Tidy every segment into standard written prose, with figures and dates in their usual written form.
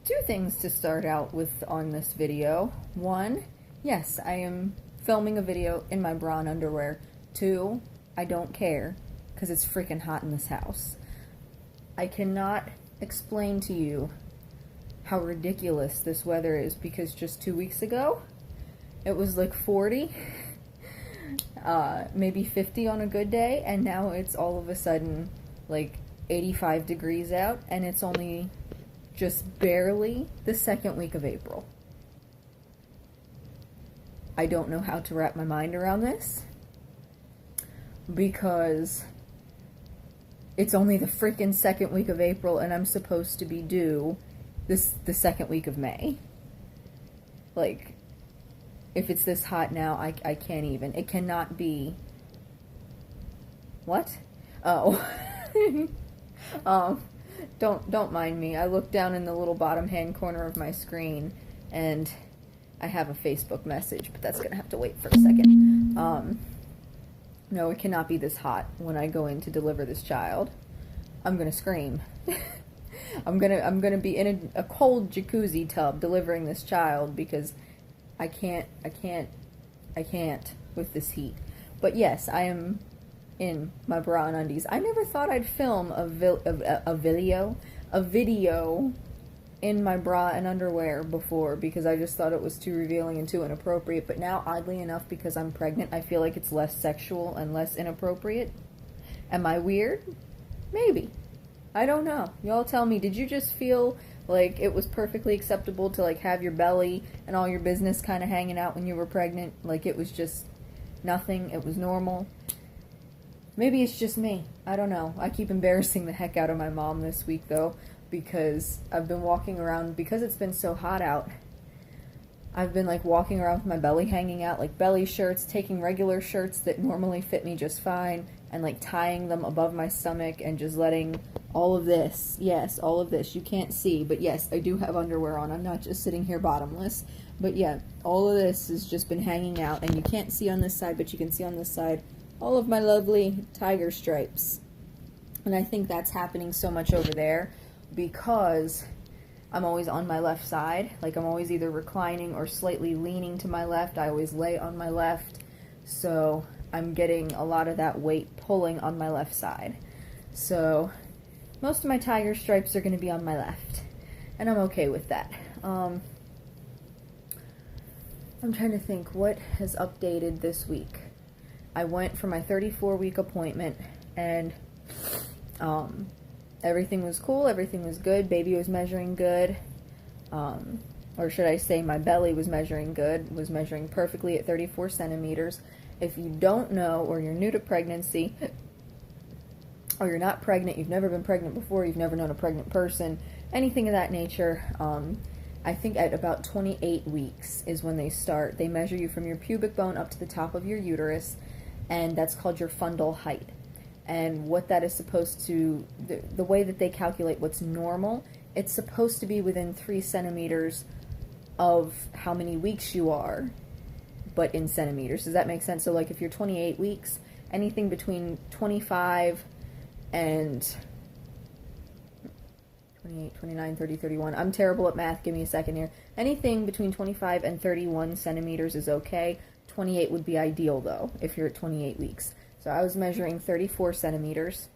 Two things to start out with on this video. One, yes, I am filming a video in my bra and underwear. Two, I don't care because it's freaking hot in this house. I cannot explain to you how ridiculous this weather is because just 2 weeks ago it was like 40, maybe 50 on a good day, and now it's all of a sudden like 85 degrees out, and it's only just barely the second week of April. I don't know how to wrap my mind around this because it's only the freaking second week of April and I'm supposed to be due the second week of May. Like, if it's this hot now, I can't even. It cannot be. What? Oh. Don't mind me. I looked down in the little bottom hand corner of my screen and I have a Facebook message, but that's gonna have to wait for a second. No, it cannot be this hot when I go in to deliver this child. I'm gonna scream. I'm gonna be in a cold jacuzzi tub delivering this child because I can't with this heat. But yes, I am in my bra and undies. I never thought I'd film a video in my bra and underwear before because I just thought it was too revealing and too inappropriate. But now, oddly enough, because I'm pregnant, I feel like it's less sexual and less inappropriate. Am I weird? Maybe. I don't know. Y'all tell me, did you just feel like it was perfectly acceptable to like have your belly and all your business kind of hanging out when you were pregnant? Like it was just nothing, it was normal? Maybe it's just me. I don't know. I keep embarrassing the heck out of my mom this week though, because I've been walking around, because it's been so hot out, I've been like walking around with my belly hanging out, like belly shirts, taking regular shirts that normally fit me just fine, and like tying them above my stomach and just letting all of this, yes, all of this, you can't see, but yes, I do have underwear on. I'm not just sitting here bottomless. But yeah, all of this has just been hanging out, and you can't see on this side, but you can see on this side all of my lovely tiger stripes. And I think that's happening so much over there because I'm always on my left side. Like I'm always either reclining or slightly leaning to my left. I always lay on my left. So I'm getting a lot of that weight pulling on my left side. So most of my tiger stripes are going to be on my left. And I'm okay with that. I'm trying to think what has updated this week. I went for my 34-week appointment and everything was cool, everything was good, baby was measuring good, or should I say my belly was measuring good, was measuring perfectly at 34 centimeters. If you don't know, or you're new to pregnancy, or you're not pregnant, you've never been pregnant before, you've never known a pregnant person, anything of that nature, I think at about 28 weeks is when they start. They measure you from your pubic bone up to the top of your uterus, and that's called your fundal height. And what that is supposed to, the way that they calculate what's normal, it's supposed to be within 3 centimeters of how many weeks you are, but in centimeters. Does that make sense? So like if you're 28 weeks, anything between 25 and 28, 29, 30, 31. I'm terrible at math. Give me a second here. Anything between 25 and 31 centimeters is okay. 28 would be ideal, though, if you're at 28 weeks. So I was measuring 34 centimeters.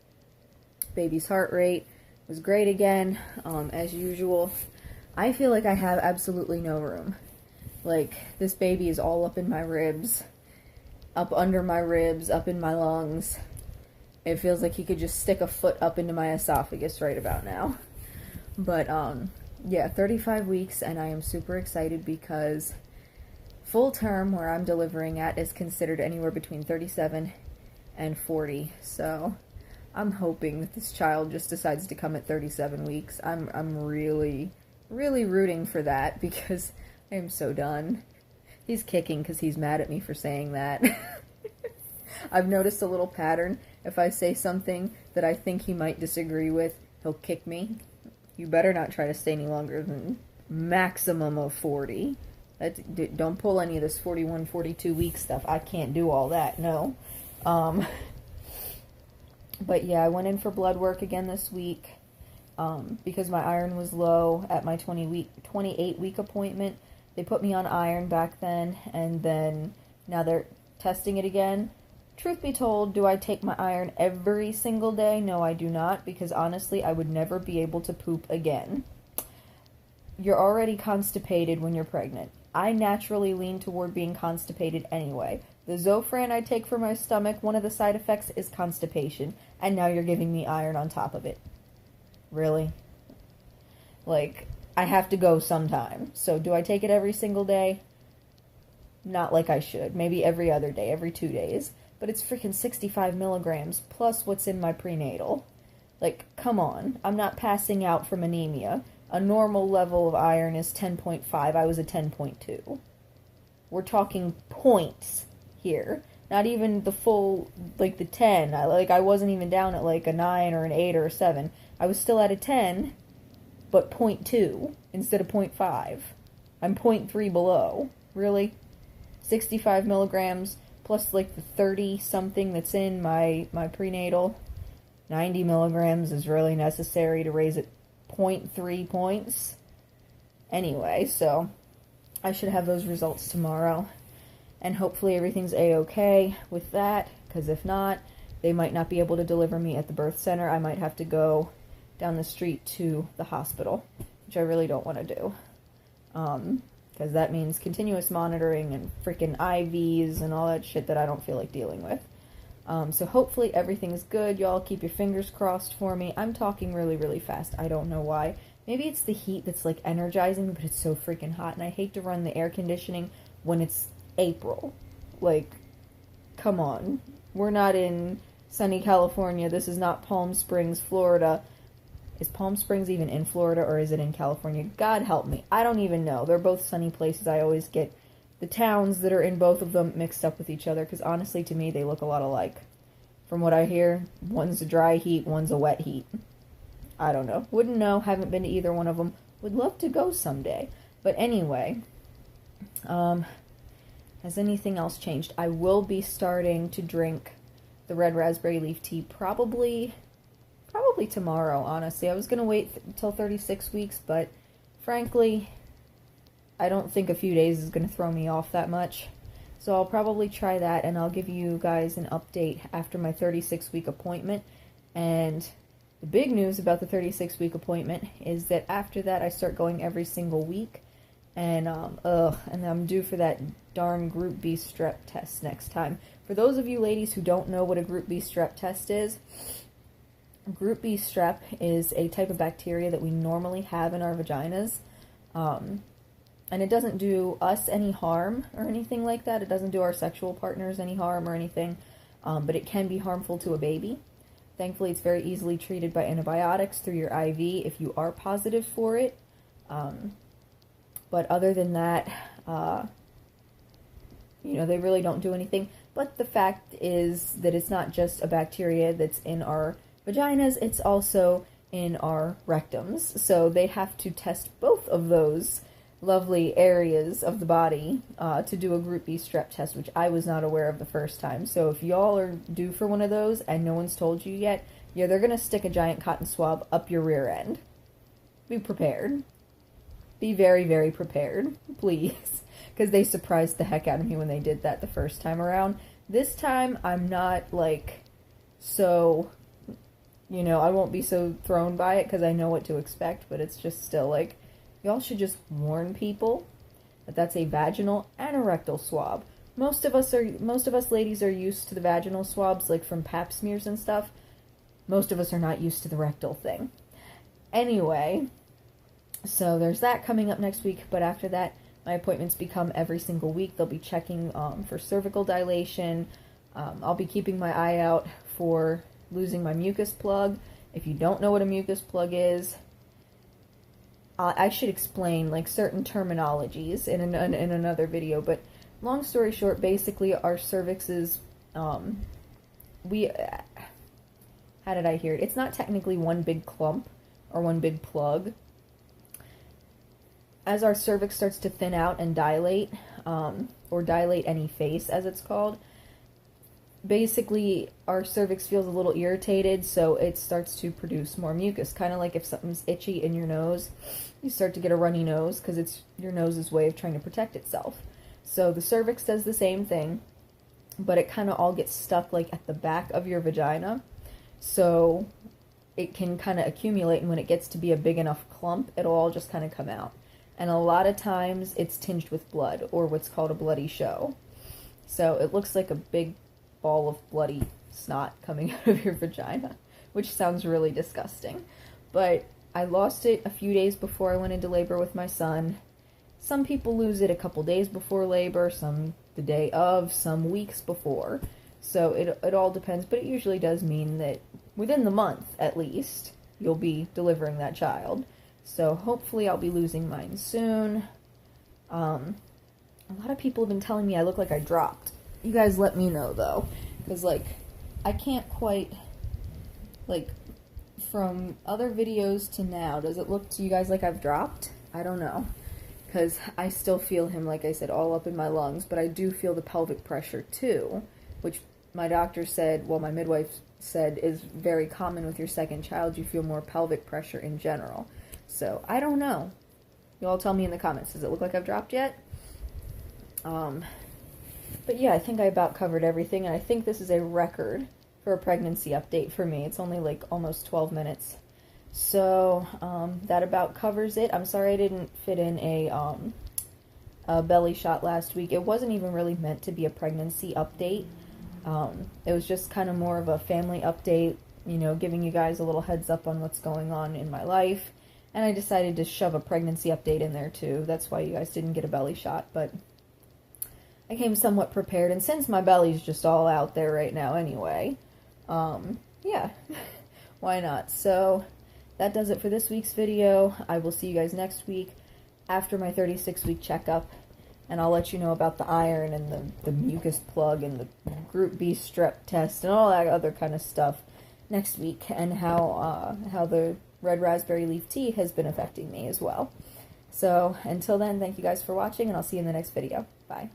Baby's heart rate was great again, as usual. I feel like I have absolutely no room. Like, this baby is all up in my ribs, up under my ribs, up in my lungs. It feels like he could just stick a foot up into my esophagus right about now. But, yeah, 35 weeks, and I am super excited because full term, where I'm delivering at, is considered anywhere between 37 and 40. So, I'm hoping that this child just decides to come at 37 weeks. I'm really, really rooting for that because I am so done. He's kicking because he's mad at me for saying that. I've noticed a little pattern. If I say something that I think he might disagree with, he'll kick me. You better not try to stay any longer than maximum of 40. Don't pull any of this 41, 42 week stuff. I can't do all that, no. But yeah, I went in for blood work again this week, because my iron was low at my 28-week appointment. They put me on iron back then, and then now they're testing it again. Truth be told, do I take my iron every single day? No, I do not, because honestly, I would never be able to poop again. You're already constipated when you're pregnant. I naturally lean toward being constipated anyway. The Zofran I take for my stomach, one of the side effects is constipation, and now you're giving me iron on top of it. Really? Like, I have to go sometime. So do I take it every single day? Not like I should. Maybe every other day, every 2 days. But it's freaking 65 milligrams, plus what's in my prenatal. Like, come on. I'm not passing out from anemia. A normal level of iron is 10.5. I was a 10.2. We're talking points here. Not even the full, like, the 10. I wasn't even down at, like, a 9 or an 8 or a 7. I was still at a 10, but 0.2 instead of 0.5. I'm 0.3 below. Really? 65 milligrams plus, like, the 30-something that's in my prenatal. 90 milligrams is really necessary to raise it 0.3 points. Anyway, so I should have those results tomorrow. And hopefully everything's A-okay with that, because if not, they might not be able to deliver me at the birth center. I might have to go down the street to the hospital, which I really don't want to do. Because that means continuous monitoring and freaking IVs and all that shit that I don't feel like dealing with. So hopefully everything's good. Y'all keep your fingers crossed for me. I'm talking really, really fast. I don't know why. Maybe it's the heat that's, like, energizing me, but it's so freaking hot. And I hate to run the air conditioning when it's April. Like, come on. We're not in sunny California. This is not Palm Springs, Florida. Is Palm Springs even in Florida, or is it in California? God help me. I don't even know. They're both sunny places. I always get the towns that are in both of them mixed up with each other, because honestly, to me, they look a lot alike. From what I hear, one's a dry heat, one's a wet heat. I don't know. Wouldn't know. Haven't been to either one of them. Would love to go someday. But anyway, has anything else changed? I will be starting to drink the red raspberry leaf tea probably tomorrow, honestly. I was going to wait until 36 weeks, but frankly, I don't think a few days is going to throw me off that much. So I'll probably try that, and I'll give you guys an update after my 36-week appointment. And the big news about the 36-week appointment is that after that, I start going every single week. And, and I'm due for that darn Group B strep test next time. For those of you ladies who don't know what a Group B strep test is, Group B strep is a type of bacteria that we normally have in our vaginas. And it doesn't do us any harm or anything like that. It doesn't do our sexual partners any harm or anything. But it can be harmful to a baby. Thankfully, it's very easily treated by antibiotics through your IV if you are positive for it. But other than that, they really don't do anything. But the fact is that it's not just a bacteria that's in our vaginas, it's also in our rectums. So they have to test both of those lovely areas of the body to do a Group B strep test, which I was not aware of the first time. So if y'all are due for one of those and no one's told you yet, yeah, they're going to stick a giant cotton swab up your rear end. Be prepared. Be very, very prepared, please. Because they surprised the heck out of me when they did that the first time around. This time, I'm not, so, I won't be so thrown by it because I know what to expect, but it's just still, y'all should just warn people that that's a vaginal and a rectal swab. Most of us ladies are used to the vaginal swabs, from pap smears and stuff. Most of us are not used to the rectal thing. Anyway, so there's that coming up next week, but after that, my appointments become every single week. They'll be checking for cervical dilation. I'll be keeping my eye out for losing my mucus plug. If you don't know what a mucus plug is, I should explain certain terminologies in another video, but long story short, basically our cervix is, how did I hear it? It's not technically one big clump or one big plug. As our cervix starts to thin out and dilate, or dilate any face as it's called, basically our cervix feels a little irritated, so it starts to produce more mucus. Kind of like if something's itchy in your nose, you start to get a runny nose because it's your nose's way of trying to protect itself. So the cervix does the same thing, but it kind of all gets stuck like at the back of your vagina. So it can kind of accumulate, and when it gets to be a big enough clump, it'll all just kind of come out. And a lot of times it's tinged with blood, or what's called a bloody show. So it looks like a big ball of bloody snot coming out of your vagina, which sounds really disgusting. But I lost it a few days before I went into labor with my son. Some people lose it a couple days before labor, some the day of, some weeks before. So it all depends, but it usually does mean that within the month, at least, you'll be delivering that child. So hopefully I'll be losing mine soon. A lot of people have been telling me I look like I dropped. You guys let me know, though. Because, like, I can't quite, like, from other videos to now, does it look to you guys like I've dropped? I don't know. Because I still feel him, like I said, all up in my lungs. But I do feel the pelvic pressure, too. Which my doctor said, well, my midwife said, is very common with your second child. You feel more pelvic pressure in general. So, I don't know. You all tell me in the comments. Does it look like I've dropped yet? But yeah, I think I about covered everything, and I think this is a record for a pregnancy update for me. It's only like almost 12 minutes. So, that about covers it. I'm sorry I didn't fit in a belly shot last week. It wasn't even really meant to be a pregnancy update. It was just kind of more of a family update, you know, giving you guys a little heads up on what's going on in my life. And I decided to shove a pregnancy update in there too. That's why you guys didn't get a belly shot, but I came somewhat prepared, and since my belly's just all out there right now anyway, yeah, why not? So, that does it for this week's video. I will see you guys next week after my 36-week checkup, and I'll let you know about the iron and the mucus plug and the Group B strep test and all that other kind of stuff next week, and how the red raspberry leaf tea has been affecting me as well. So, until then, thank you guys for watching, and I'll see you in the next video. Bye.